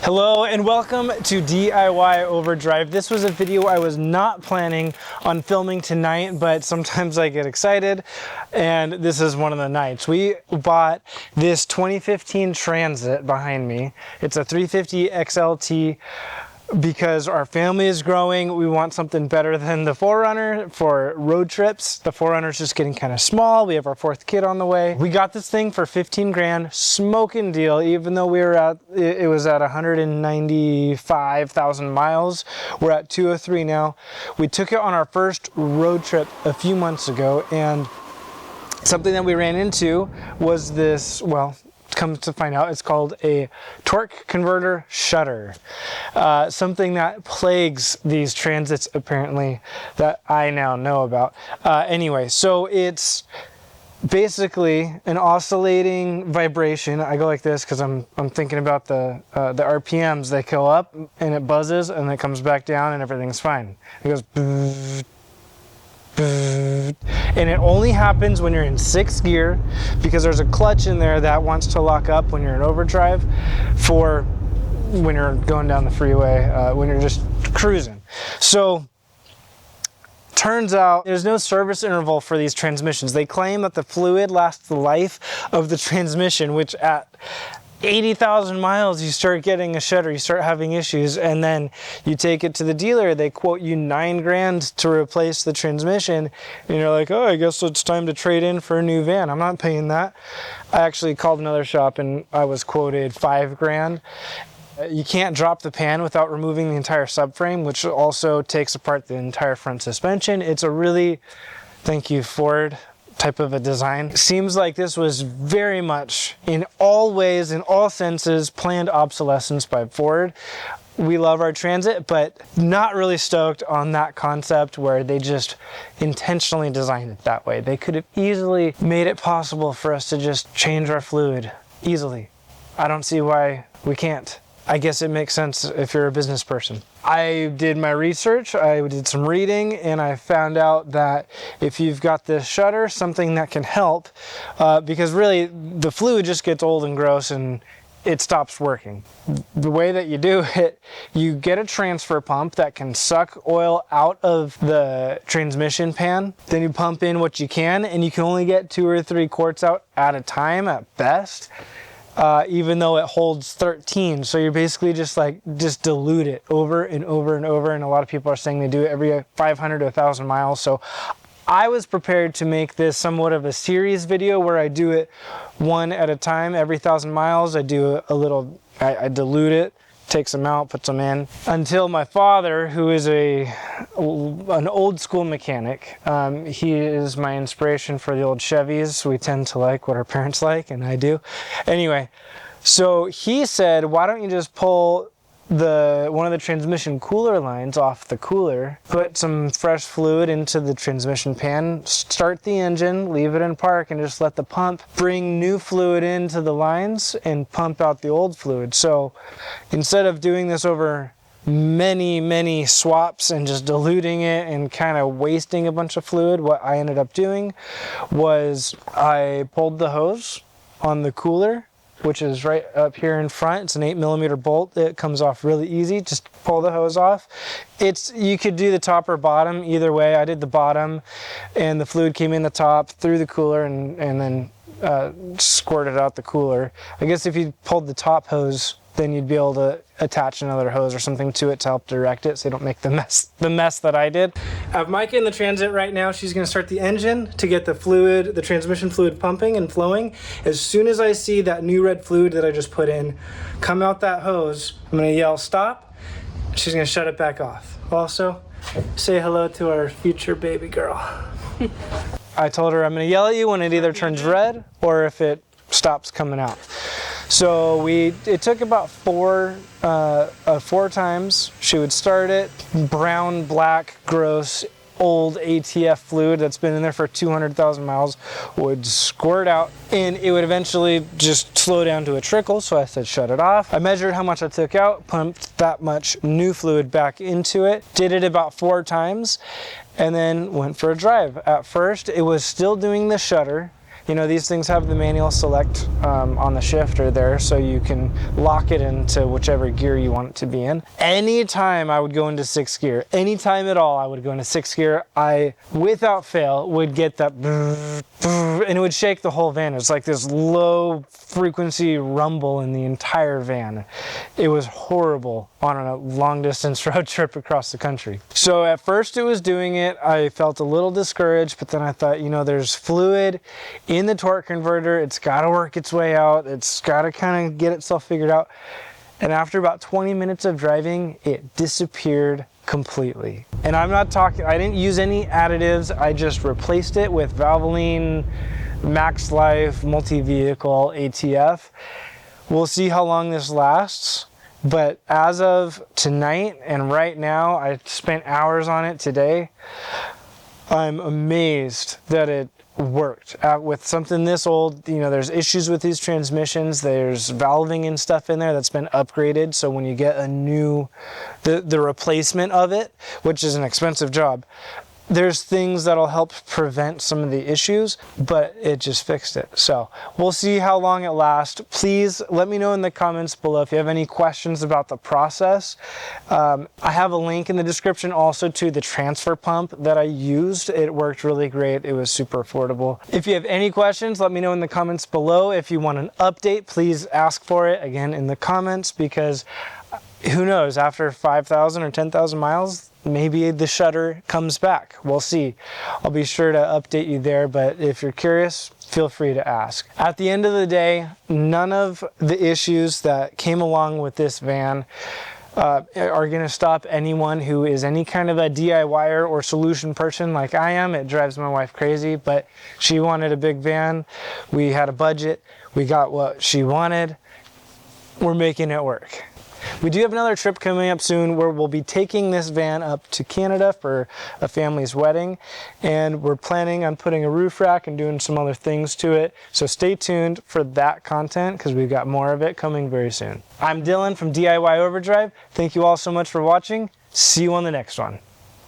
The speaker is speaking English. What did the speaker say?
Hello and welcome to DIY Overdrive. This was a video I was not planning on filming tonight, but sometimes I get excited and this is one of the nights. We bought this 2015 Transit behind me. It's a 350 XLT because our family is growing. We want something better than the 4Runner for road trips. The 4Runner's just getting kind of small. We have our fourth kid on the way. We got this thing for 15 grand, smoking deal, even though it was at 195,000 miles. We're at 203 now. We took it on our first road trip a few months ago, and something that we ran into was this, well, come to find out, it's called a torque converter shudder. Something that plagues these Transits apparently, that I now know about. Anyway, so it's basically an oscillating vibration. I go like this because I'm thinking about the RPMs. They go up and it buzzes and it comes back down and everything's fine. It goes bzzz, bzzz. And it only happens when you're in 6th gear because there's a clutch in there that wants to lock up when you're in overdrive for when you're going down the freeway, when you're just cruising. So turns out there's no service interval for these transmissions. They claim that the fluid lasts the life of the transmission, which at 80,000 miles you start getting a shudder, you start having issues, and then you take it to the dealer, they quote you 9 grand to replace the transmission, and you're like, oh, I guess it's time to trade in for a new van. I'm not paying that. I actually called another shop and I was quoted 5 grand. You can't drop the pan without removing the entire subframe, which also takes apart the entire front suspension. It's a really, thank you Ford, type of a design. Seems like this was very much, in all ways, in all senses, planned obsolescence by Ford. We love our Transit, but not really stoked on that concept where they just intentionally designed it that way. They could have easily made it possible for us to just change our fluid easily. I don't see why we can't. I guess it makes sense if you're a business person. I did my research, I did some reading, and I found out that if you've got this shudder, something that can help, because really the fluid just gets old and gross and it stops working. The way that you do it, you get a transfer pump that can suck oil out of the transmission pan. Then you pump in what you can, and you can only get 2 or 3 quarts out at a time at best. Even though it holds 13. So you're basically just dilute it over and over and over. And a lot of people are saying they do it every 500 to 1,000 miles. So I was prepared to make this somewhat of a series video where I do it one at a time. Every 1,000 miles, I do a little, I dilute it, takes them out, puts them in, until my father, who is an old school mechanic, he is my inspiration for the old Chevys. We tend to like what our parents like, and I do. Anyway, so he said, why don't you just pull one of the transmission cooler lines off the cooler, put some fresh fluid into the transmission pan, start the engine, leave it in park, and just let the pump bring new fluid into the lines and pump out the old fluid. So instead of doing this over many swaps and just diluting it and kind of wasting a bunch of fluid, what I ended up doing was I pulled the hose on the cooler, which is right up here in front. It's an 8mm bolt. It comes off really easy. Just pull the hose off. You could do the top or bottom, either way. I did the bottom, and the fluid came in the top through the cooler and then squirted out the cooler. I guess if you pulled the top hose, then you'd be able to attach another hose or something to it to help direct it so you don't make the mess that I did. I have Micah in the Transit right now. She's going to start the engine to get the transmission fluid pumping and flowing. As soon as I see that new red fluid that I just put in come out that hose, I'm going to yell stop. She's going to shut it back off. Also, say hello to our future baby girl. I told her I'm going to yell at you when it either turns red or if it stops coming out. So it took about 4 times. She would start it, brown, black, gross, old ATF fluid that's been in there for 200,000 miles would squirt out, and it would eventually just slow down to a trickle. So I said shut it off. I measured how much I took out, pumped that much new fluid back into it, did it about 4 times, and then went for a drive. At first it was still doing the shudder, You know, these things have the manual select on the shifter there, so you can lock it into whichever gear you want it to be in. Anytime I would go into 6th gear, anytime at all I would go into 6th gear, I, without fail, would get that and it would shake the whole van. It's like this low frequency rumble in the entire van. It was horrible on a long distance road trip across the country. So at first it was doing it, I felt a little discouraged, but then I thought, you know, there's fluid in the torque converter. It's got to work its way out. It's got to kind of get itself figured out. And after about 20 minutes of driving, it disappeared completely. And I'm not talking, I didn't use any additives. I just replaced it with Valvoline Max Life multi-vehicle ATF. We'll see how long this lasts. But as of tonight and right now, I spent hours on it today. I'm amazed that it worked. With something this old, you know, there's issues with these transmissions. There's valving and stuff in there that's been upgraded. So when you get a new, the replacement of it, which is an expensive job, there's things that'll help prevent some of the issues, but it just fixed it. So we'll see how long it lasts. Please let me know in the comments below if you have any questions about the process. I have a link in the description also to the transfer pump that I used. It worked really great. It was super affordable. If you have any questions, let me know in the comments below. If you want an update, please ask for it again in the comments, because who knows, after 5,000 or 10,000 miles, maybe the shudder comes back. We'll see. I'll be sure to update you there, but if you're curious, feel free to ask. At the end of the day, none of the issues that came along with this van are going to stop anyone who is any kind of a DIYer or solution person like I am. It drives my wife crazy, but she wanted a big van. We had a budget. We got what she wanted. We're making it work. We do have another trip coming up soon where we'll be taking this van up to Canada for a family's wedding, and we're planning on putting a roof rack and doing some other things to it. So stay tuned for that content, because we've got more of it coming very soon. I'm Dylan from DIY Overdrive. Thank you all so much for watching. See you on the next one.